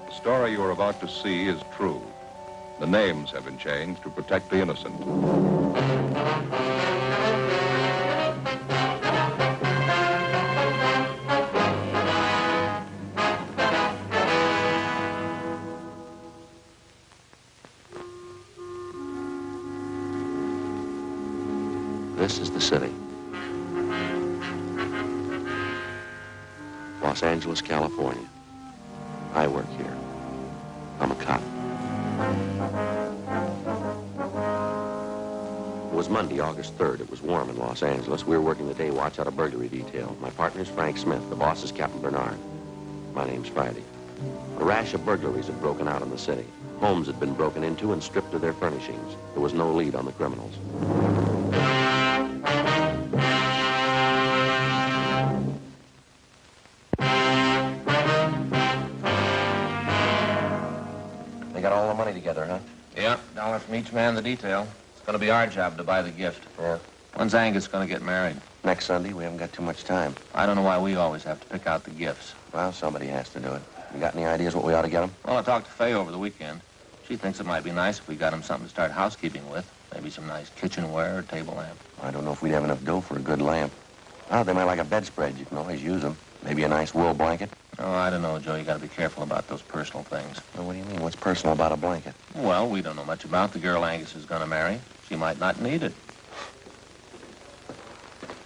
The story you are about to see is true. The names have been changed to protect the innocent. This is the city. Los Angeles, California. I work here. I'm a cop. It was Monday, August 3rd. It was warm in Los Angeles. We were working the day watch out of burglary detail. My partner's Frank Smith. The boss is Captain Bernard. My name's Friday. A rash of burglaries had broken out in the city. Homes had been broken into and stripped of their furnishings. There was no lead on the criminals. They got all the money together, huh? Yeah, $1 from each man in the detail. It's going to be our job to buy the gift. Yeah. When's Angus going to get married? Next Sunday. We haven't got too much time. I don't know why we always have to pick out the gifts. Well, somebody has to do it. You got any ideas what we ought to get them? Well, I talked to Faye over the weekend. She thinks it might be nice if we got him something to start housekeeping with. Maybe some nice kitchenware or table lamp. I don't know if we'd have enough dough for a good lamp. Oh, they might like a bedspread. You can always use them. Maybe a nice wool blanket. Oh, I don't know, Joe. You got to be careful about those personal things. Well, what do you mean? What's personal about a blanket? Well, we don't know much about the girl Angus is going to marry. She might not need it.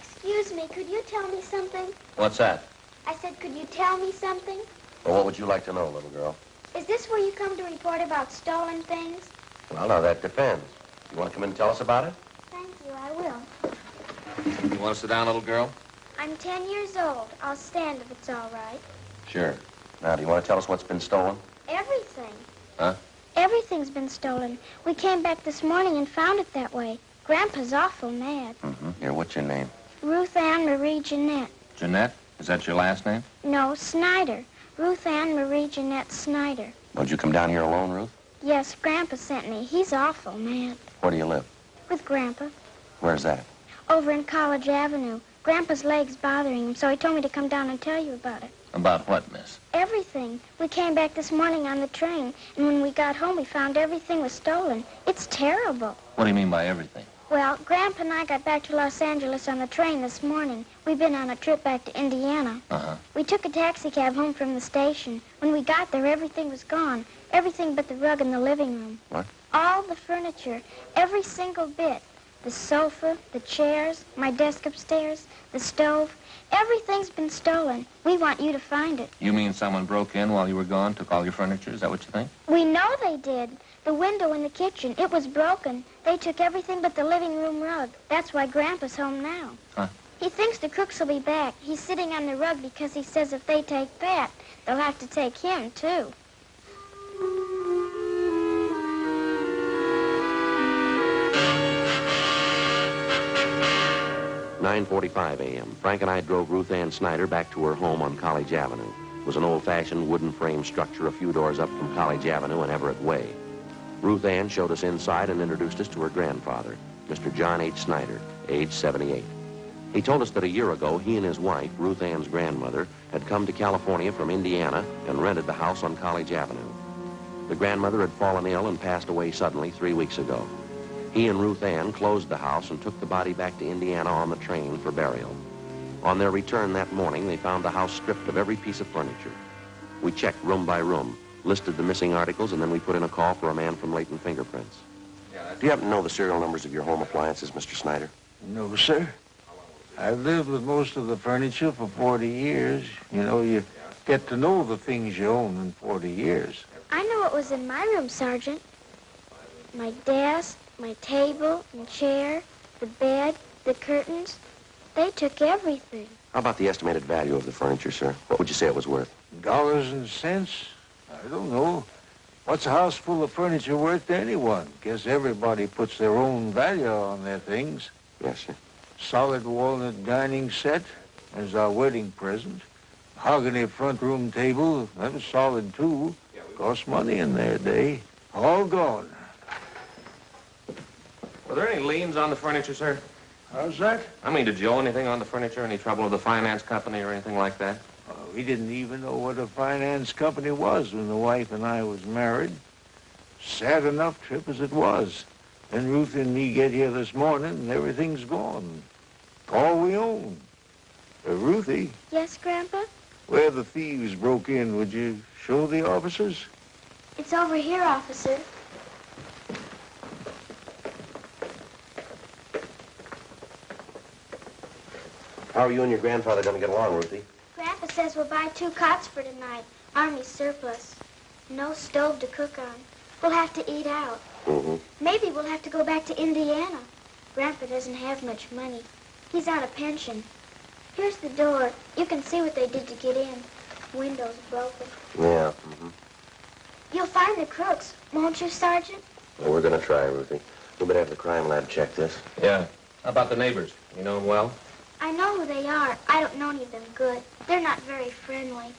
Excuse me, could you tell me something? What's that? I said, could you tell me something? Well, what would you like to know, little girl? Is this where you come to report about stolen things? Well, now, that depends. You want to come in and tell us about it? Thank you, I will. You want to sit down, little girl? I'm 10 years old. I'll stand if it's all right. Sure. Now, do you want to tell us what's been stolen? Everything. Huh? Everything's been stolen. We came back this morning and found it that way. Grandpa's awful mad. Mm-hmm. Here, what's your name? Ruth Ann Marie Jeanette. Jeanette? Is that your last name? No, Snyder. Ruth Ann Marie Jeanette Snyder. Well, did you come down here alone, Ruth? Yes, Grandpa sent me. He's awful mad. Where do you live? With Grandpa. Where's that? Over in College Avenue. Grandpa's leg's bothering him, so he told me to come down and tell you about it. About what, miss? Everything. We came back this morning on the train, and when we got home, we found everything was stolen. It's terrible. What do you mean by everything? Well, Grandpa and I got back to Los Angeles on the train this morning. We've been on a trip back to Indiana. Uh-huh. We took a taxi cab home from the station. When we got there, everything was gone. Everything but the rug in the living room. What? All the furniture, every single bit. The sofa, the chairs, my desk upstairs, the stove. Everything's been stolen. We want you to find it. You mean someone broke in while you were gone, took all your furniture? Is that what you think? We know they did. The window in the kitchen, it was broken. They took everything but the living room rug. That's why Grandpa's home now. Huh? He thinks the crooks will be back. He's sitting on the rug because he says if they take Pat, they'll have to take him, too. 9:45 a.m. Frank and I drove Ruth Ann Snyder back to her home on College Avenue. It was an old-fashioned wooden frame structure a few doors up from College Avenue and Everett Way. Ruth Ann showed us inside and introduced us to her grandfather, Mr. John H. Snyder, age 78. He told us that a year ago, he and his wife, Ruth Ann's grandmother, had come to California from Indiana and rented the house on College Avenue. The grandmother had fallen ill and passed away suddenly 3 weeks ago. He and Ruth Ann closed the house and took the body back to Indiana on the train for burial. On their return that morning, they found the house stripped of every piece of furniture. We checked room by room, listed the missing articles, and then we put in a call for a man from Leighton Fingerprints. Do you happen to know the serial numbers of your home appliances, Mr. Snyder? No, sir. I've lived with most of the furniture for 40 years. You know, you get to know the things you own in 40 years. I know what was in my room, Sergeant. My desk, my table and chair, the bed, the curtains. They took everything. How about the estimated value of the furniture, sir? What would you say it was worth? Dollars and cents? I don't know. What's a house full of furniture worth to anyone? Guess everybody puts their own value on their things. Yes, sir. Solid walnut dining set as our wedding present. Mahogany front room table, that was solid too. Cost money in their day. All gone. Were there any liens on the furniture, sir? How's that? I mean, did you owe anything on the furniture? Any trouble with the finance company or anything like that? We didn't even know what a finance company was when the wife and I was married. Sad enough trip as it was. Then Ruth and me get here this morning and everything's gone. All we own. Ruthie? Yes, Grandpa? Where the thieves broke in, would you show the officers? It's over here, officer. How are you and your grandfather going to get along, Ruthie? Grandpa says we'll buy 2 cots for tonight. Army surplus. No stove to cook on. We'll have to eat out. Mm-hmm. Maybe we'll have to go back to Indiana. Grandpa doesn't have much money. He's on a pension. Here's the door. You can see what they did to get in. Windows broken. Yeah. Mm-hmm. You'll find the crooks, won't you, Sergeant? Well, we're going to try, Ruthie. We better have the crime lab check this. Yeah. How about the neighbors? You know them well? I know who they are. I don't know any of them good. They're not very friendly.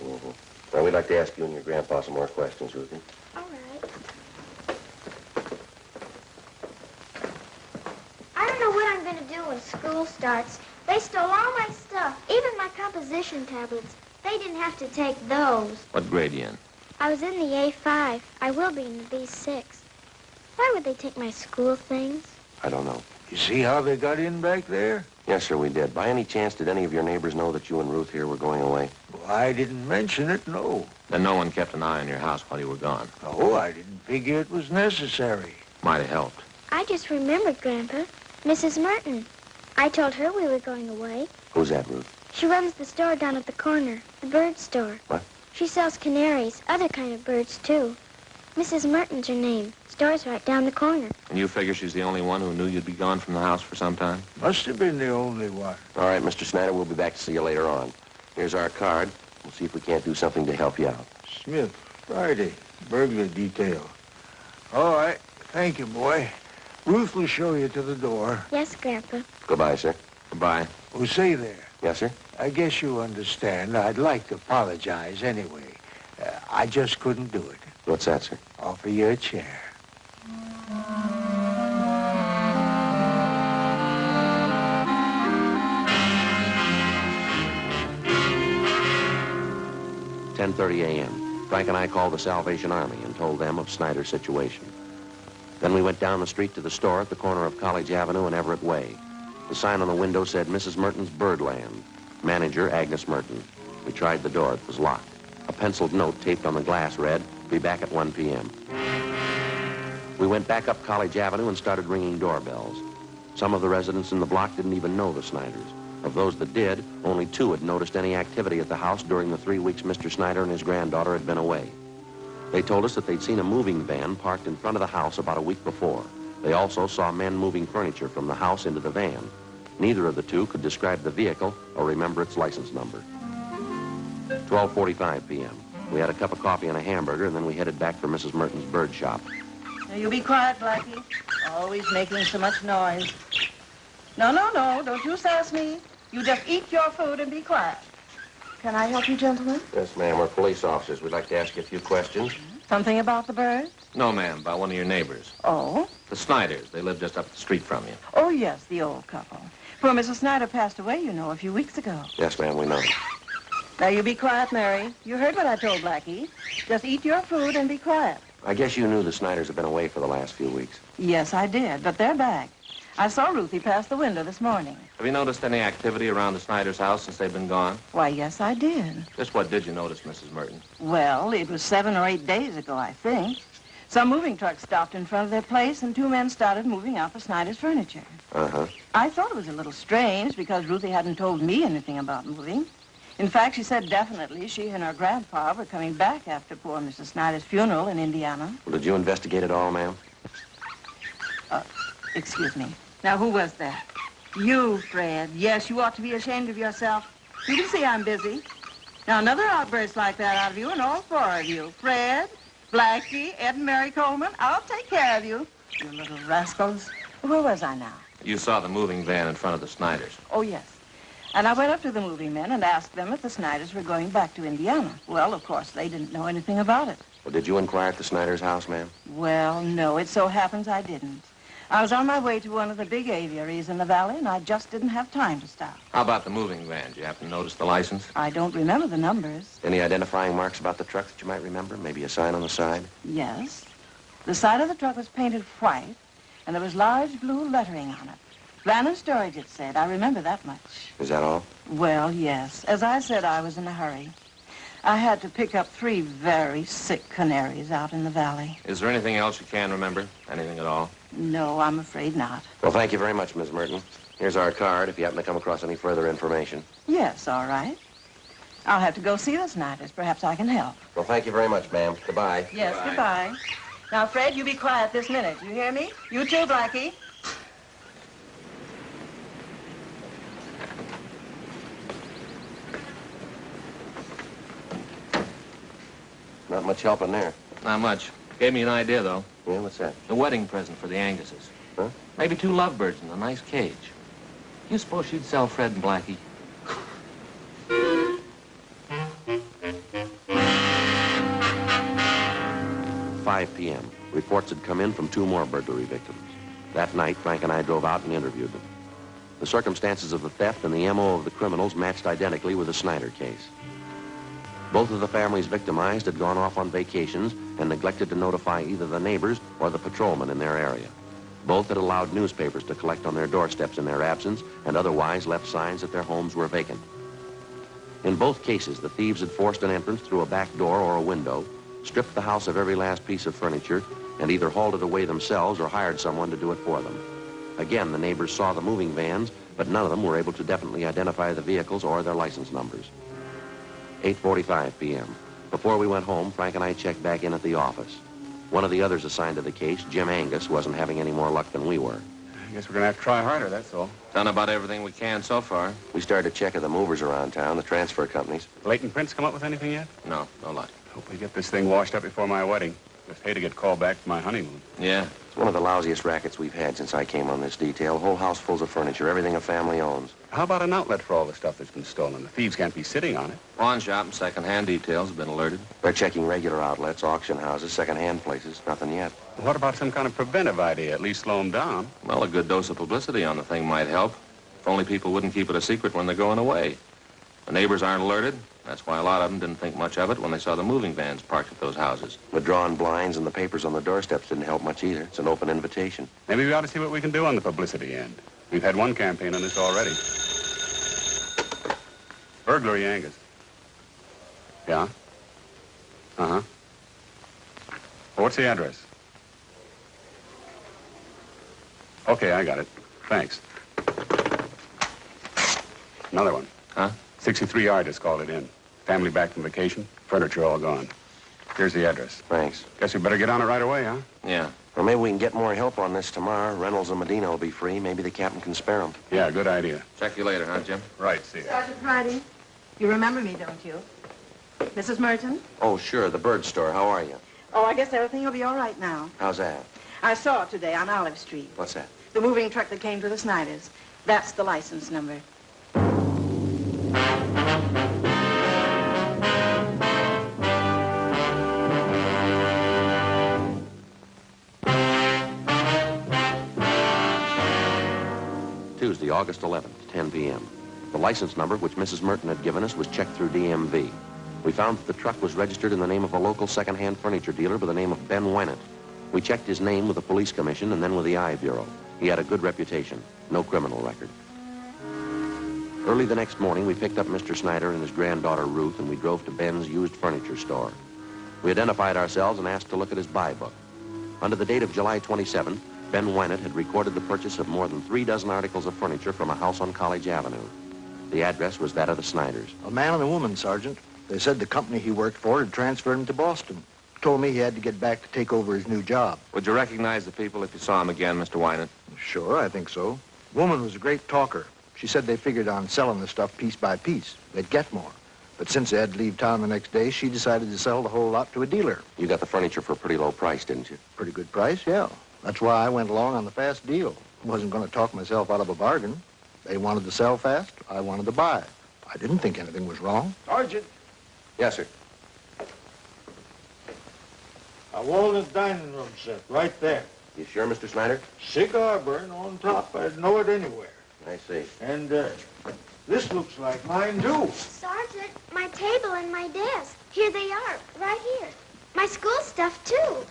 Mm-hmm. Well, we'd like to ask you and your grandpa some more questions, Ruthie. All right. I don't know what I'm going to do when school starts. They stole all my stuff, even my composition tablets. They didn't have to take those. What grade are you in? I was in the A5. I will be in the B6. Why would they take my school things? I don't know. You see how they got in back there? Yes, sir, we did. By any chance, did any of your neighbors know that you and Ruth here were going away? Well, I didn't mention it, no. Then no one kept an eye on your house while you were gone. Oh, I didn't figure it was necessary. Might have helped. I just remembered, Grandpa. Mrs. Merton. I told her we were going away. Who's that, Ruth? She runs the store down at the corner, the bird store. What? She sells canaries, other kind of birds, too. Mrs. Merton's her name. Store's right down the corner. And you figure she's the only one who knew you'd be gone from the house for some time? Must have been the only one. All right, Mr. Snyder, we'll be back to see you later on. Here's our card. We'll see if we can't do something to help you out. Smith, Friday, burglar detail. All right, thank you, boy. Ruth will show you to the door. Yes, Grandpa. Goodbye, sir. Goodbye. Oh, say there. Yes, sir? I guess you understand. I'd like to apologize anyway. I just couldn't do it. What's that, sir? Offer you a chair. "10:30 a.m. Frank and I called the Salvation Army and told them of Snyder's situation. Then we went down the street to the store at the corner of College Avenue and Everett Way. The sign on the window said Mrs. Merton's Birdland. Manager, Agnes Merton. We tried the door. It was locked. A penciled note taped on the glass read, "Be back at 1 p.m. We went back up College Avenue and started ringing doorbells. Some of the residents in the block didn't even know the Snyders. Of those that did, only 2 had noticed any activity at the house during the 3 weeks Mr. Snyder and his granddaughter had been away. They told us that they'd seen a moving van parked in front of the house about a week before. They also saw men moving furniture from the house into the van. Neither of the 2 could describe the vehicle or remember its license number. 12:45 p.m. We had a cup of coffee and a hamburger, and then we headed back for Mrs. Merton's bird shop. Now, you be quiet, Blackie. Always making so much noise. No, don't you sass me. You just eat your food and be quiet. Can I help you, gentlemen? Yes, ma'am. We're police officers. We'd like to ask you a few questions. Something about the birds? No, ma'am. About one of your neighbors. Oh? The Snyders. They live just up the street from you. Oh, yes, the old couple. Poor Mrs. Snyder passed away, you know, a few weeks ago. Yes, ma'am, we know. Now, you be quiet, Mary. You heard what I told Blackie. Just eat your food and be quiet. I guess you knew the Snyders have been away for the last few weeks. Yes, I did, but they're back. I saw Ruthie pass the window this morning. Have you noticed any activity around the Snyders' house since they've been gone? Why, yes, I did. Just what did you notice, Mrs. Merton? Well, it was 7 or 8 days ago, I think. Some moving trucks stopped in front of their place, and 2 men started moving out the Snyder's furniture. Uh-huh. I thought it was a little strange because Ruthie hadn't told me anything about moving. In fact, she said definitely she and her grandpa were coming back after poor Mrs. Snyder's funeral in Indiana. Well, did you investigate it all, ma'am? Excuse me. Now, who was that? You, Fred. Yes, you ought to be ashamed of yourself. You can see I'm busy. Now, another outburst like that out of you and all 4 of you. Fred, Blackie, Ed and Mary Coleman, I'll take care of you. You little rascals. Where was I now? You saw the moving van in front of the Snyders. Oh, yes. And I went up to the moving men and asked them if the Snyders were going back to Indiana. Well, of course, they didn't know anything about it. Well, did you inquire at the Snyders' house, ma'am? Well, no, it so happens I didn't. I was on my way to one of the big aviaries in the valley, and I just didn't have time to stop. How about the moving van? Did you happen to notice the license? I don't remember the numbers. Any identifying marks about the truck that you might remember? Maybe a sign on the side? Yes. The side of the truck was painted white, and there was large blue lettering on it. Van and storage, it said. I remember that much. Is that all? Well, yes. As I said, I was in a hurry. I had to pick up 3 very sick canaries out in the valley. Is there anything else you can remember? Anything at all? No, I'm afraid not. Well, thank you very much, Miss Merton. Here's our card if you happen to come across any further information. Yes, all right. I'll have to go see the Snyders. Perhaps I can help. Well, thank you very much, ma'am. Goodbye. Yes, goodbye. Now, Fred, you be quiet this minute. You hear me? You too, Blackie. Not much help in there. Not much. Gave me an idea, though. Yeah, what's that? The wedding present for the Anguses. Huh? Maybe 2 lovebirds in a nice cage. You suppose she'd sell Fred and Blackie? 5 p.m. Reports had come in from 2 more burglary victims. That night, Frank and I drove out and interviewed them. The circumstances of the theft and the M.O. of the criminals matched identically with the Snyder case. Both of the families victimized had gone off on vacations and neglected to notify either the neighbors or the patrolmen in their area. Both had allowed newspapers to collect on their doorsteps in their absence and otherwise left signs that their homes were vacant. In both cases, the thieves had forced an entrance through a back door or a window, stripped the house of every last piece of furniture, and either hauled it away themselves or hired someone to do it for them. Again, the neighbors saw the moving vans, but none of them were able to definitely identify the vehicles or their license numbers. 8:45 p.m. Before we went home, Frank and I checked back in at the office. One of the others assigned to the case, Jim Angus, wasn't having any more luck than we were. I guess we're going to have to try harder, that's all. Done about everything we can so far. We started to check the movers around town, the transfer companies. Leighton Prince come up with anything yet? No, no luck. Hope we get this thing washed up before my wedding. Just hate to get called back to my honeymoon. Yeah. It's one of the lousiest rackets we've had since I came on this detail. Whole house full of furniture, everything a family owns. How about an outlet for all the stuff that's been stolen? The thieves can't be sitting on it. Pawn shop and second-hand details have been alerted. They're checking regular outlets, auction houses, second-hand places. Nothing yet. What about some kind of preventive idea, at least slow them down? Well, a good dose of publicity on the thing might help. If only people wouldn't keep it a secret when they're going away. The neighbors aren't alerted. That's why a lot of them didn't think much of it when they saw the moving vans parked at those houses. The drawn blinds and the papers on the doorsteps didn't help much either. It's an open invitation. Maybe we ought to see what we can do on the publicity end. We've had one campaign on this already. Burglary, Angus. Yeah? Uh-huh. Well, what's the address? Okay, I got it. Thanks. Another one. Huh? 63R just called it in. Family back from vacation, furniture all gone. Here's the address. Thanks. Guess we better get on it right away, huh? Yeah. Well, maybe we can get more help on this tomorrow. Reynolds and Medina will be free. Maybe the captain can spare them. Yeah, good idea. Check you later, huh, Jim? Right, see ya. Sergeant Friday, you remember me, don't you? Mrs. Merton? Oh, sure. The bird store. How are you? Oh, I guess everything will be all right now. How's that? I saw it today on Olive Street. What's that? The moving truck that came to the Snyders. That's the license number. Tuesday, August 11th, 10 p.m. The license number, which Mrs. Merton had given us, was checked through DMV. We found that the truck was registered in the name of a local second-hand furniture dealer by the name of Ben Wennett. We checked his name with the police commission and then with the I Bureau. He had a good reputation, no criminal record. Early the next morning, we picked up Mr. Snyder and his granddaughter, Ruth, and we drove to Ben's used furniture store. We identified ourselves and asked to look at his buy book. Under the date of July 27th, Ben Wennett had recorded the purchase of more than 3 dozen articles of furniture from a house on College Avenue. The address was that of the Snyders. A man and a woman, Sergeant. They said the company he worked for had transferred him to Boston. Told me he had to get back to take over his new job. Would you recognize the people if you saw them again, Mr. Wynant? Sure, I think so. Woman was a great talker. She said they figured on selling the stuff piece by piece. They'd get more. But since they had to leave town the next day, she decided to sell the whole lot to a dealer. You got the furniture for a pretty low price, didn't you? Pretty good price, yeah. That's why I went along on the fast deal. Wasn't going to talk myself out of a bargain. They wanted to sell fast. I wanted to buy. I didn't think anything was wrong. Sergeant, Yes, sir. a walnut dining room set right there. You sure, Mr. Snyder? Cigar burn on top. I'd know it anywhere. I see. And this looks like mine, too. Sergeant, my table and my desk. Here they are, right here. My school stuff, too.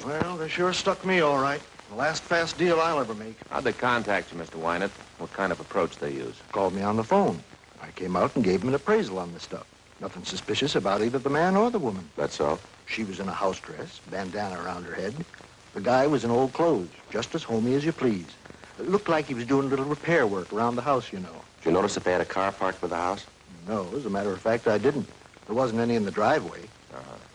Well, they sure stuck me all right. The last fast deal I'll ever make. How'd they contact you, Mr. Wayland? What kind of approach they use? Called me on the phone. I came out and gave him an appraisal on the stuff. Nothing suspicious about either the man or the woman. That's so? She was in a house dress, bandana around her head. The guy was in old clothes, just as homey as you please. It looked like he was doing a little repair work around the house, you know. Did you notice if they had a car parked by the house? No, as a matter of fact, I didn't. There wasn't any in the driveway.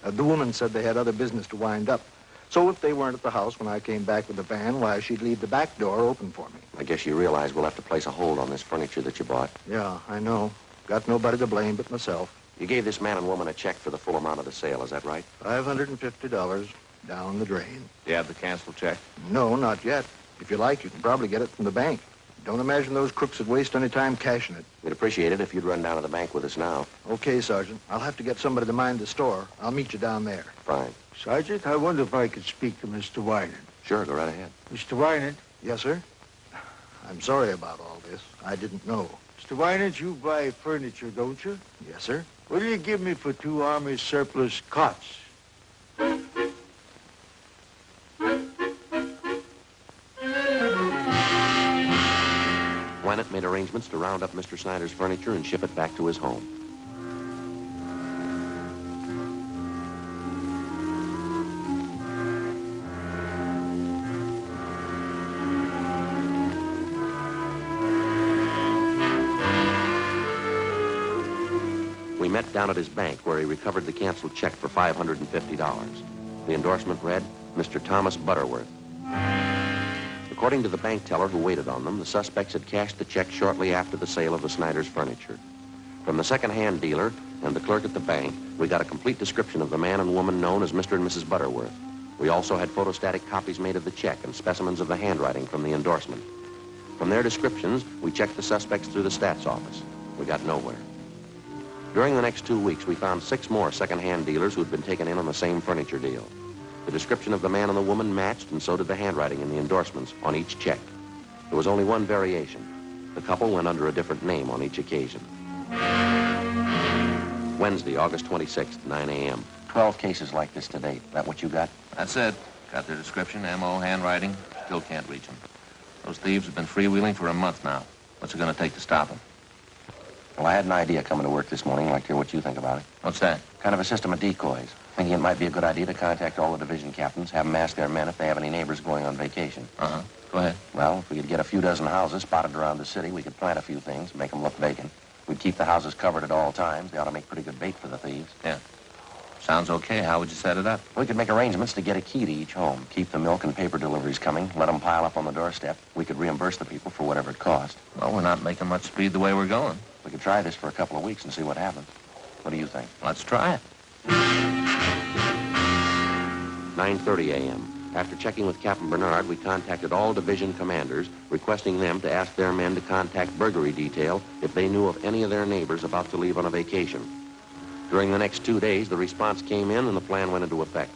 The woman said they had other business to wind up. So if they weren't at the house when I came back with the van, why, she'd leave the back door open for me. I guess you realize we'll have to place a hold on this furniture that you bought. Yeah, I know. Got nobody to blame but myself. You gave this man and woman a check for the full amount of the sale, is that right? $550 down the drain. Do you have the canceled check? No, not yet. If you like, you can probably get it from the bank. Don't imagine those crooks would waste any time cashing it. We'd appreciate it if you'd run down to the bank with us now. Okay, Sergeant. I'll have to get somebody to mind the store. I'll meet you down there. Fine. Sergeant, I wonder if I could speak to Mr. Wayland. Sure, go right ahead. Mr. Wayland? Yes, sir? I'm sorry about all this. I didn't know. Mr. Wayland, you buy furniture, don't you? Yes, sir? What do you give me for 2 Army surplus cots? Wayland made arrangements to round up Mr. Snyder's furniture and ship it back to his home. We met down at his bank where he recovered the canceled check for $550. The endorsement read, Mr. Thomas Butterworth. According to the bank teller who waited on them, the suspects had cashed the check shortly after the sale of the Snyder's furniture. From the second-hand dealer and the clerk at the bank, we got a complete description of the man and woman known as Mr. and Mrs. Butterworth. We also had photostatic copies made of the check and specimens of the handwriting from the endorsement. From their descriptions, we checked the suspects through the stats office. We got nowhere. During the next 2 weeks, we found 6 more second-hand dealers who'd been taken in on the same furniture deal. The description of the man and the woman matched, and so did the handwriting in the endorsements on each check. There was only one variation. The couple went under a different name on each occasion. Wednesday, August 26th, 9 a.m. 12 cases like this to date. That what you got? That's it. Got their description, M.O., handwriting. Still can't reach them. Those thieves have been freewheeling for a month now. What's it going to take to stop them? Well, I had an idea coming to work this morning. I'd like to hear what you think about it. What's that? Kind of a system of decoys. Thinking it might be a good idea to contact all the division captains, have them ask their men if they have any neighbors going on vacation. Uh-huh. Go ahead. Well, if we could get a few dozen houses spotted around the city, we could plant a few things, make them look vacant. We'd keep the houses covered at all times. They ought to make pretty good bait for the thieves. Yeah. Sounds okay. How would you set it up? We could make arrangements to get a key to each home, keep the milk and paper deliveries coming, let them pile up on the doorstep. We could reimburse the people for whatever it cost. Well, we're not making much speed the way we're going. We could try this for a couple of weeks and see what happens. What do you think? Let's try it. 9:30 a.m. After checking with Captain Bernard, we contacted all division commanders, requesting them to ask their men to contact burglary detail if they knew of any of their neighbors about to leave on a vacation. During the next 2 days, the response came in and the plan went into effect.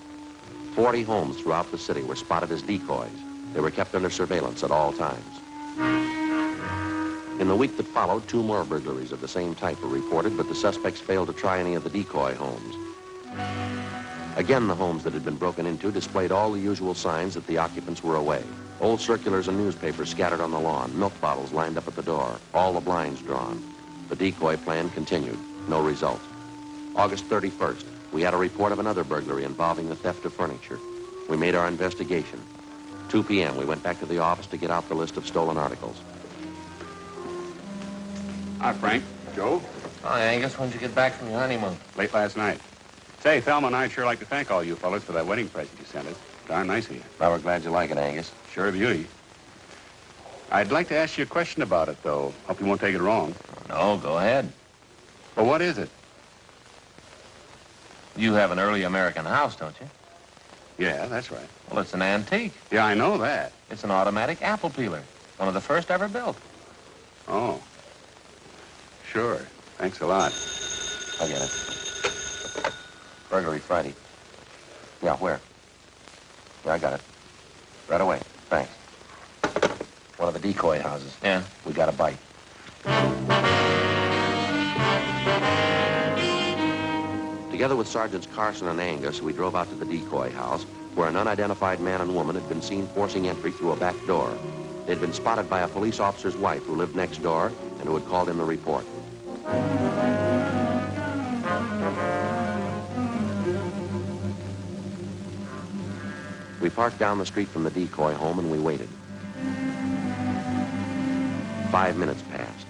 40 homes throughout the city were spotted as decoys. They were kept under surveillance at all times. In the week that followed, 2 more burglaries of the same type were reported, but the suspects failed to try any of the decoy homes. Again, the homes that had been broken into displayed all the usual signs that the occupants were away. Old circulars and newspapers scattered on the lawn, milk bottles lined up at the door, all the blinds drawn. The decoy plan continued. No result. August 31st, we had a report of another burglary involving the theft of furniture. We made our investigation. 2 p.m., we went back to the office to get out the list of stolen articles. Hi, Frank. Joe? Hi, Angus. When'd you get back from your honeymoon? Late last night. Say, Thelma and I'd sure like to thank all you fellas for that wedding present you sent us. Darn nice of you. Well, we're glad you like it, Angus. Sure a beauty. I'd like to ask you a question about it, though. Hope you won't take it wrong. No, go ahead. Well, what is it? You have an early American house, don't you? Yeah, that's right. Well, it's an antique. Yeah, I know that. It's an automatic apple peeler. One of the first ever built. Oh. Sure. Thanks a lot. I get it. Burglary Friday. Yeah, where? Yeah, I got it. Right away. Thanks. One of the decoy houses. Yeah. We got a bite. Together with Sergeants Carson and Angus, we drove out to the decoy house, where an unidentified man and woman had been seen forcing entry through a back door. They'd been spotted by a police officer's wife who lived next door and who had called in the report. We parked down the street from the decoy home and we waited. 5 minutes passed.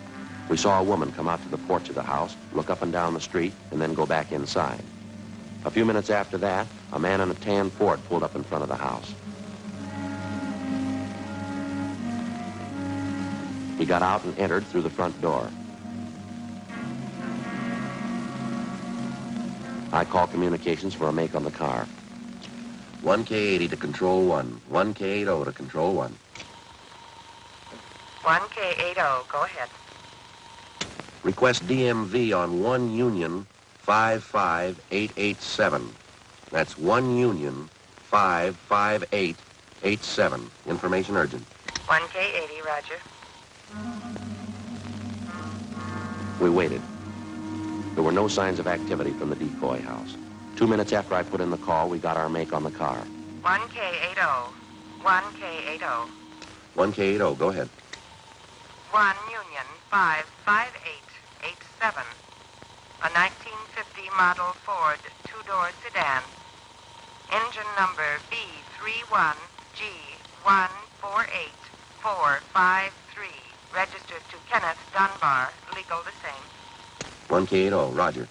We saw a woman come out to the porch of the house, look up and down the street, and then go back inside. A few minutes after that, a man in a tan Ford pulled up in front of the house. He got out and entered through the front door. I called communications for a make on the car. 1K80 to Control 1. 1K80 to Control 1. 1K80, go ahead. Request DMV on 1 Union 55887. That's 1 Union 55887. Information urgent. 1K80, roger. We waited. There were no signs of activity from the decoy house. 2 minutes after I put in the call, we got our make on the car. 1K80. 1K80. 1K80, go ahead. 1 Union 55887. A 1950 model Ford two-door sedan. Engine number B31G148453. Registered to Kenneth Dunbar. Legal the same. 1K80, roger.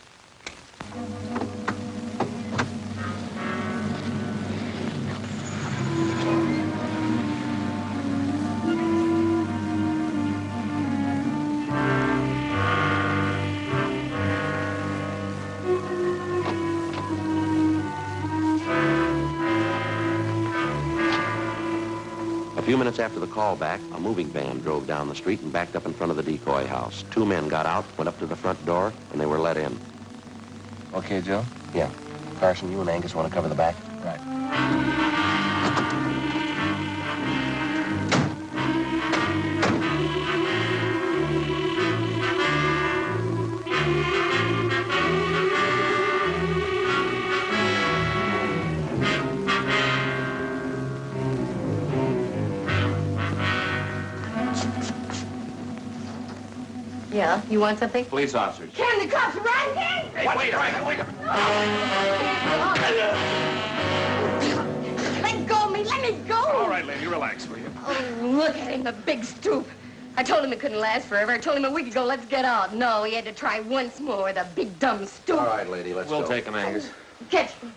A few minutes after the call back, a moving van drove down the street and backed up in front of the decoy house. 2 men got out, went up to the front door, and they were let in. Okay, Joe? Yeah. Carson, you and Angus want to cover the back? Right. Yeah, you want something? Police officers. Can the cops run in? Hey, wait a minute, wait a minute. Let go of me, let me go. All right, lady, relax, will you? Oh, look at him, the big stoop. I told him it couldn't last forever. I told him a week ago, let's get out. No, he had to try once more, the big dumb stoop. All right, lady, let's go. We'll take him, Angus. Catch me.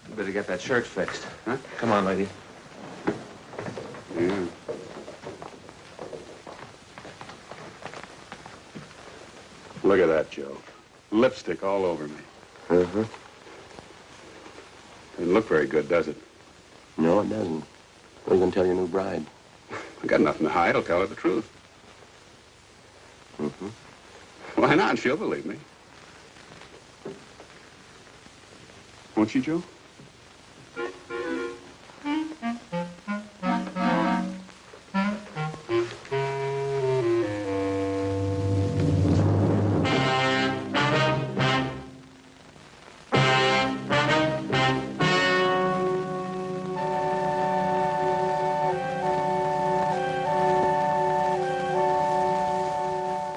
You better get that shirt fixed. Huh? Come on, lady. Yeah. Look at that, Joe. Lipstick all over me. Uh-huh. Doesn't look very good, does it? No, it doesn't. What are you going to tell your new bride? I got nothing to hide. I'll tell her the truth. Mm-hmm. Why not? She'll believe me. Won't you, Joe?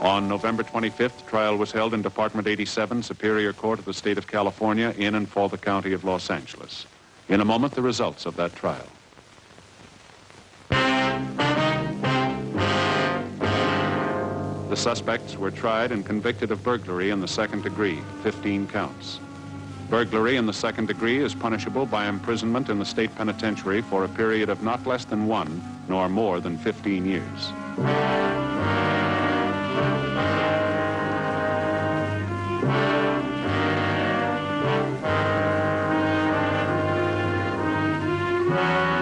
On November 25th, trial was held in Department 87, Superior Court of the State of California, in and for the County of Los Angeles. In a moment, the results of that trial. The suspects were tried and convicted of burglary in the second degree, 15 counts. Burglary in the second degree is punishable by imprisonment in the state penitentiary for a period of not less than 1 nor more than 15 years. Bye.